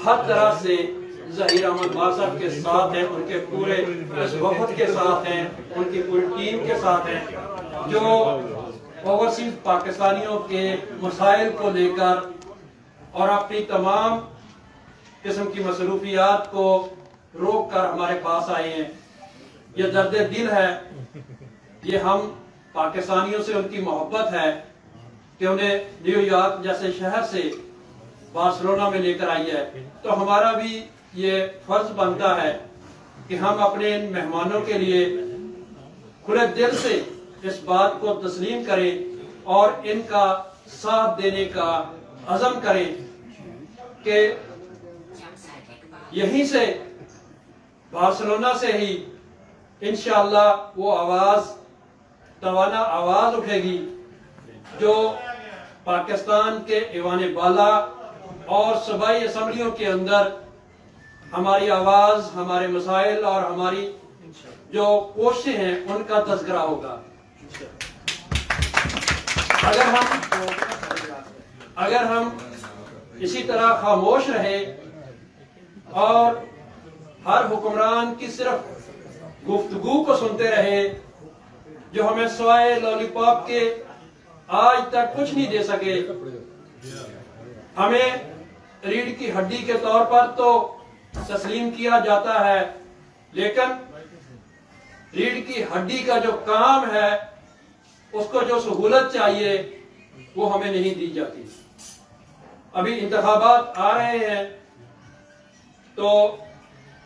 हर तरह से ज़हीर अहमद मार साहब के साथ हैं, उनके पूरे इस वफद के साथ हैं, उनकी पूरी टीम के साथ हैं, जो ओवरसीज पाकिस्तानियों के मसाइल को लेकर और अपनी तमाम किस्म की मसरूफियात को रोक कर हमारे पास आए हैं। ये दर्द दिल है, ये हम पाकिस्तानियों से उनकी मोहब्बत है कि उन्हें न्यूयॉर्क जैसे शहर से बार्सिलोना में लेकर आई है। तो हमारा भी ये फर्ज बनता है कि हम अपने इन मेहमानों के लिए खुले दिल से इस बात को तस्लीम करें और इनका साथ देने का अज़म करें कि यहीं से बार्सिलोना से ही इंशाअल्लाह वो आवाज, तवाना आवाज उठेगी जो पाकिस्तान के ऐवान बाला और सूबाई असम्बलियों के अंदर हमारी आवाज, हमारे मसाइल और हमारी जो कोशिशें हैं उनका तज़किरा होगा। अगर हम इसी तरह खामोश रहे और हर हुक्मरान की सिर्फ गुफ्तगू को सुनते रहे जो हमें सिवाय लॉलीपॉप के आज तक कुछ नहीं दे सके, हमें रीढ़ की हड्डी के तौर पर तो तस्लीम किया जाता है, लेकिन रीढ़ की हड्डी का जो काम है उसको जो सहूलत चाहिए वो हमें नहीं दी जाती। अभी इंतखाबात आ रहे हैं तो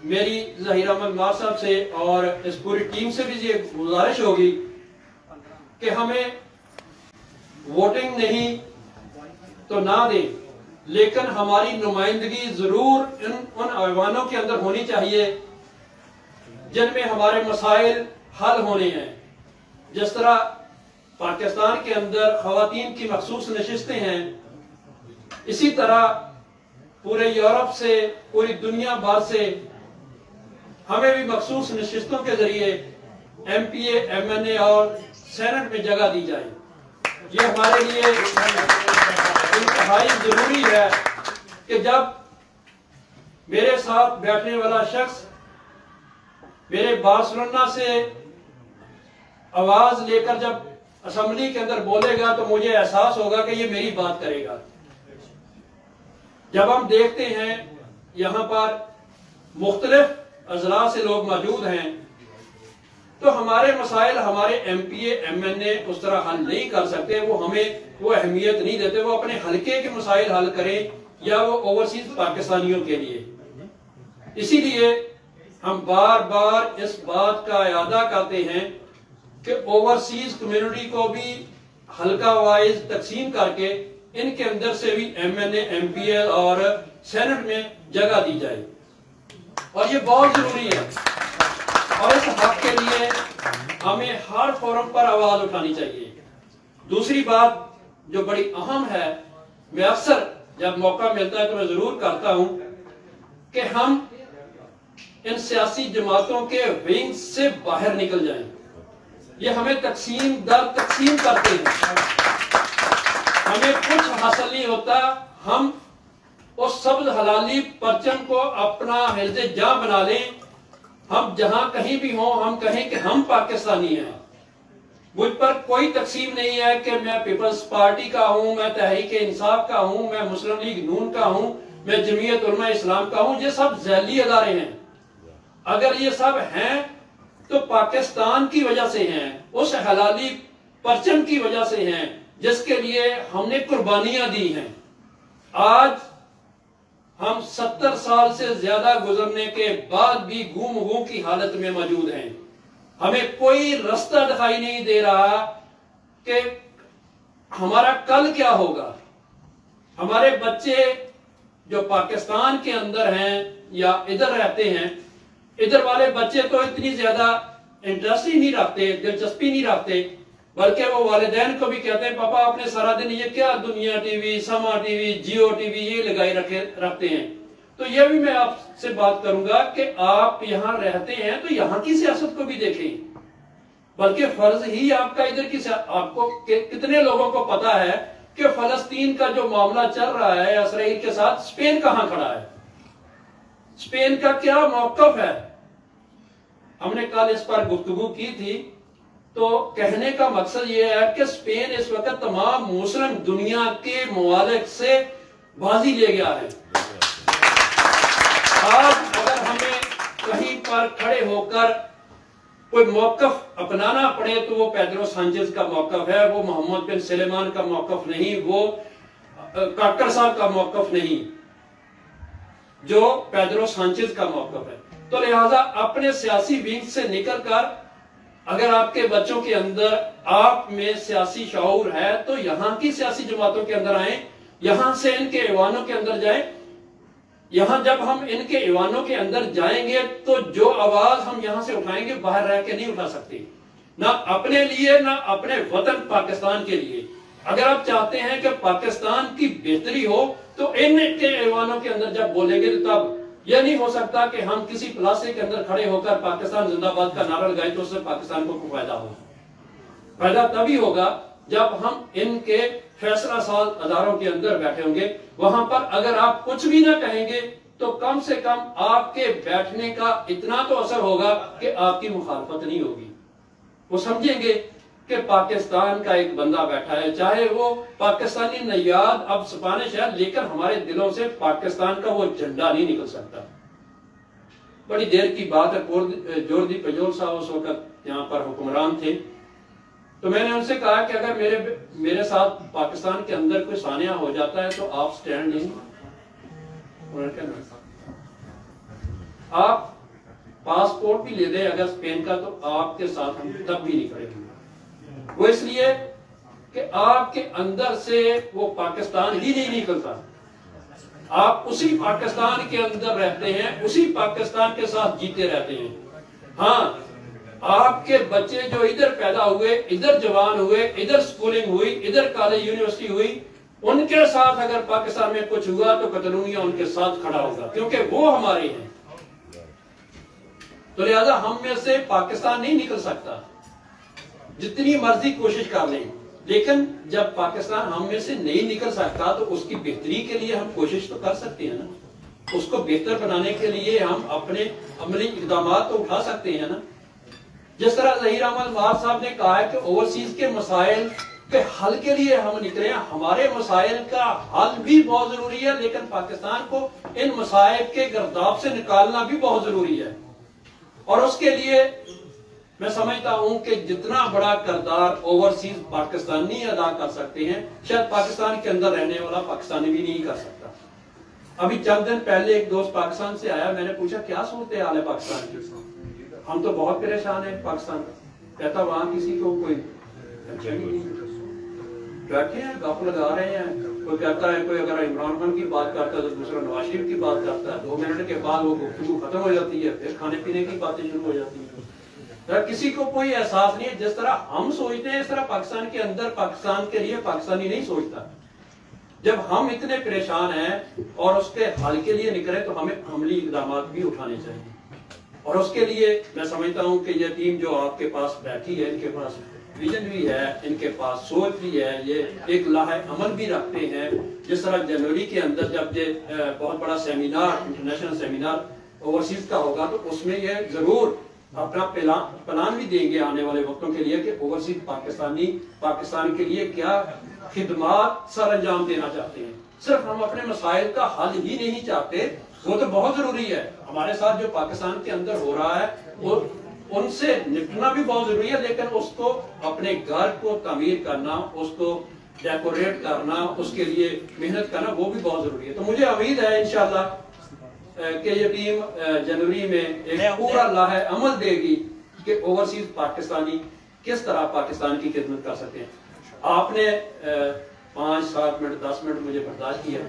मेरी ज़हीर अहमद मार साहब से और इस पूरी टीम से भी ये गुजारिश होगी कि हमें वोटिंग नहीं तो ना दें, लेकिन हमारी नुमाइंदगी जरूर उन ऐवानों के अंदर होनी चाहिए जिनमें हमारे मसाइल हल होने हैं। जिस तरह पाकिस्तान के अंदर खवातीन की मखसूस नशिस्तें हैं, इसी तरह पूरे यूरोप से, पूरी दुनिया भर से हमें भी मखसूस नशिस्तों के जरिए MPA, MNA और सेनेट में जगह दी जाए। ये हमारे लिए इंतहाई जरूरी है कि जब मेरे साथ बैठने वाला शख्स मेरे बार्सिलोना से आवाज लेकर जब असेंबली के अंदर बोलेगा तो मुझे एहसास होगा कि ये मेरी बात करेगा। जब हम देखते हैं यहाँ पर मुख्तलिफ अजला से लोग मौजूद हैं तो हमारे मसाइल हमारे MPA, MNA उस तरह हल नहीं कर सकते, वो हमें वो अहमियत नहीं देते, वो अपने हल्के के मसाइल हल करें या वो ओवरसीज पाकिस्तानियों के लिए। इसीलिए हम बार बार इस बात का इरादा करते हैं कि ओवरसीज कम्युनिटी को भी हल्का वाइज तकसीम करके इनके अंदर से भी MNA, MPA और सेनेट में जगह दी जाए, और ये बहुत जरूरी है। और इस हक के लिए हमें हर फोरम पर आवाज उठानी चाहिए। दूसरी बात जो बड़ी अहम है, मैं अक्सर जब मौका मिलता है तो मैं जरूर करता हूं कि हम इन सियासी जमातों के विंग से बाहर निकल जाएं। ये हमें तकसीम दर तकसीम करते हैं, हमें कुछ हासिल नहीं होता। हम उस सब्ज हलाली परचम को अपना हिल्जे जा बना लें, हम जहां कहीं भी हों हम कहें कि हम पाकिस्तानी हैं। मुझ पर कोई तकसीम नहीं है कि मैं पीपल्स पार्टी का हूं, मैं तहरीक इंसाफ का हूं, मैं मुस्लिम लीग नून का हूं, मैं जमीयत उलमा इस्लाम का हूं। ये सब जैली अदारे हैं। अगर ये सब हैं तो पाकिस्तान की वजह से हैं, उस हलाली परचम की वजह से हैं जिसके लिए हमने कुर्बानियां दी हैं। आज हम 70 साल से ज्यादा गुजरने के बाद भी गुम गुम की हालत में मौजूद हैं। हमें कोई रास्ता दिखाई नहीं दे रहा कि हमारा कल क्या होगा। हमारे बच्चे जो पाकिस्तान के अंदर हैं या इधर रहते हैं, इधर वाले बच्चे तो इतनी ज्यादा इंटरेस्ट ही नहीं रखते, दिलचस्पी नहीं रखते, बल्कि वो वालिदैन को भी कहते हैं पापा आपने सारा दिन ये क्या दुनिया टीवी, समा टीवी, जियो टीवी ये लगाए रखते हैं। तो ये भी मैं आपसे बात करूंगा कि आप यहाँ रहते हैं तो यहाँ की सियासत को भी देखें, बल्कि फर्ज ही आपका इधर की आपको कितने लोगों को पता है कि फलस्तीन का जो मामला चल रहा है इसराइल के साथ, स्पेन कहाँ खड़ा है। स्पेन का क्या मौकफ है, हमने कल इस पर गुफ्तगू की थी। तो कहने का मकसद यह है कि स्पेन इस वक्त तमाम मुस्लिम दुनिया के ममालिक से बाजी ले गया है। आज अगर हमें कहीं पर खड़े होकर कोई मौकफ अपनाना पड़े तो वो पेड्रो सांचेज का मौकफ है, वो मोहम्मद बिन सलेमान का मौकफ नहीं, वो काकर साहब का मौकफ नहीं, जो पेड्रो सांचेज का मौकफ है। तो लिहाजा अपने सियासी विंग से निकलकर अगर आपके बच्चों के अंदर आप में सियासी शऊर है तो यहां की सियासी जमातों के अंदर आए, यहां से इनके ईवानों के अंदर जाएं। यहां जब हम इनके ईवानों के अंदर जाएंगे तो जो आवाज हम यहां से उठाएंगे बाहर रह के नहीं उठा सकते, ना अपने लिए ना अपने वतन पाकिस्तान के लिए। अगर आप चाहते हैं कि पाकिस्तान की बेहतरी हो तो इनके ईवानों के अंदर जब बोलेंगे तो तब यह नहीं हो सकता कि हम किसी प्लास्टिक के अंदर खड़े होकर पाकिस्तान जिंदाबाद का नारा लगाए तो उससे पाकिस्तान को फायदा हो। फायदा तभी होगा जब हम इनके फैसला साल अदारों के अंदर बैठे होंगे। वहां पर अगर आप कुछ भी ना कहेंगे तो कम से कम आपके बैठने का इतना तो असर होगा कि आपकी मुखालफत नहीं होगी। वो समझेंगे कि पाकिस्तान का एक बंदा बैठा है, चाहे वो पाकिस्तानी नयाद अब स्पेनिश है, लेकिन हमारे दिलों से पाकिस्तान का वो झंडा नहीं निकल सकता। बड़ी देर की बात है, जोरदी पजोल साहब उस वक्त यहाँ पर हुक्मरान थे। तो मैंने उनसे कहा कि अगर मेरे साथ पाकिस्तान के अंदर कोई सानिया हो जाता है तो आप स्टैंड नहीं, आप पासपोर्ट भी ले दें अगर स्पेन का तो आपके साथ हम तब भी नहीं खड़े होंगे। वो इसलिए कि आपके अंदर से वो पाकिस्तान ही नहीं निकलता। आप उसी पाकिस्तान के अंदर रहते हैं, उसी पाकिस्तान के साथ जीते रहते हैं। हाँ, आपके बच्चे जो इधर पैदा हुए, इधर जवान हुए, इधर स्कूलिंग हुई, इधर कॉलेज यूनिवर्सिटी हुई, उनके साथ अगर पाकिस्तान में कुछ हुआ तो कतलूनिया उनके साथ खड़ा होगा, क्योंकि वो हमारे हैं। तो लिहाजा हम में से पाकिस्तान नहीं निकल सकता, जितनी मर्जी कोशिश कर लें। लेकिन जब पाकिस्तान हम में से नहीं निकल सकता तो उसकी बेहतरी के लिए हम कोशिश तो कर सकते हैं ना। उसको बेहतर बनाने के लिए हम अपने अमली इकदाम तो उठा सकते हैं ना। जिस तरह ज़हीर अहमद मार साहब ने कहा है कि ओवरसीज के मसाइल के हल के लिए हम निकले हैं। हमारे मसाइल का हल भी बहुत जरूरी है, लेकिन पाकिस्तान को इन मसाइल के गर्दाब से निकालना भी बहुत जरूरी है। और उसके लिए मैं समझता हूं कि जितना बड़ा किरदार ओवरसीज पाकिस्तानी अदा कर सकते हैं, शायद पाकिस्तान के अंदर रहने वाला पाकिस्तानी भी नहीं कर सकता। अभी चंद दिन पहले एक दोस्त पाकिस्तान से आया, मैंने पूछा क्या सूरत हाल है पाकिस्तान की? हम तो बहुत परेशान है पाकिस्तान। कहता वहां किसी को कोई बैठे हैं, गप लगा रहे हैं। कोई कहता है, कोई अगर इमरान खान की बात करता है तो दूसरा नवाज शरीफ की बात करता है। 2 मिनट के बाद वो गुफ्तगू खत्म हो जाती है, फिर खाने पीने की बातें शुरू हो जाती है। किसी को कोई एहसास नहीं है। जिस तरह हम सोचते हैं इस तरह पाकिस्तान के अंदर पाकिस्तान के लिए पाकिस्तानी नहीं सोचता। जब हम इतने परेशान हैं और उसके हल के लिए निकले तो हमें अमली इकदाम भी उठाने चाहिए। और उसके लिए मैं समझता हूं कि ये टीम जो आपके पास बैठी है, इनके पास विजन भी है, इनके पास सोच भी है, ये एक लाहे अमल भी रखते हैं। जिस तरह जनवरी के अंदर जब ये बहुत बड़ा सेमिनार, इंटरनेशनल सेमिनार ओवरसीज का होगा तो उसमें ये जरूर अपना प्लान भी देंगे आने वाले वक्तों के लिए कि ओवरसीज पाकिस्तानी पाकिस्तान के लिए क्या खिदमात सर अंजाम देना चाहते हैं। सिर्फ हम अपने मसाइल का हल ही नहीं चाहते, वो तो बहुत जरूरी है। हमारे साथ जो पाकिस्तान के अंदर हो रहा है वो उनसे निपटना भी बहुत जरूरी है, लेकिन उसको अपने घर को तामीर करना, उसको डेकोरेट करना, उसके लिए मेहनत करना वो भी बहुत जरूरी है। तो मुझे उम्मीद है इंशाल्लाह कि ये टीम जनवरी में एक पूरा लाहे अमल देगी कि ओवरसीज पाकिस्तानी किस तरह पाकिस्तान की खिदमत कर सकते हैं। आपने 5-7 मिनट 10 मिनट मुझे बर्दाश्त किया।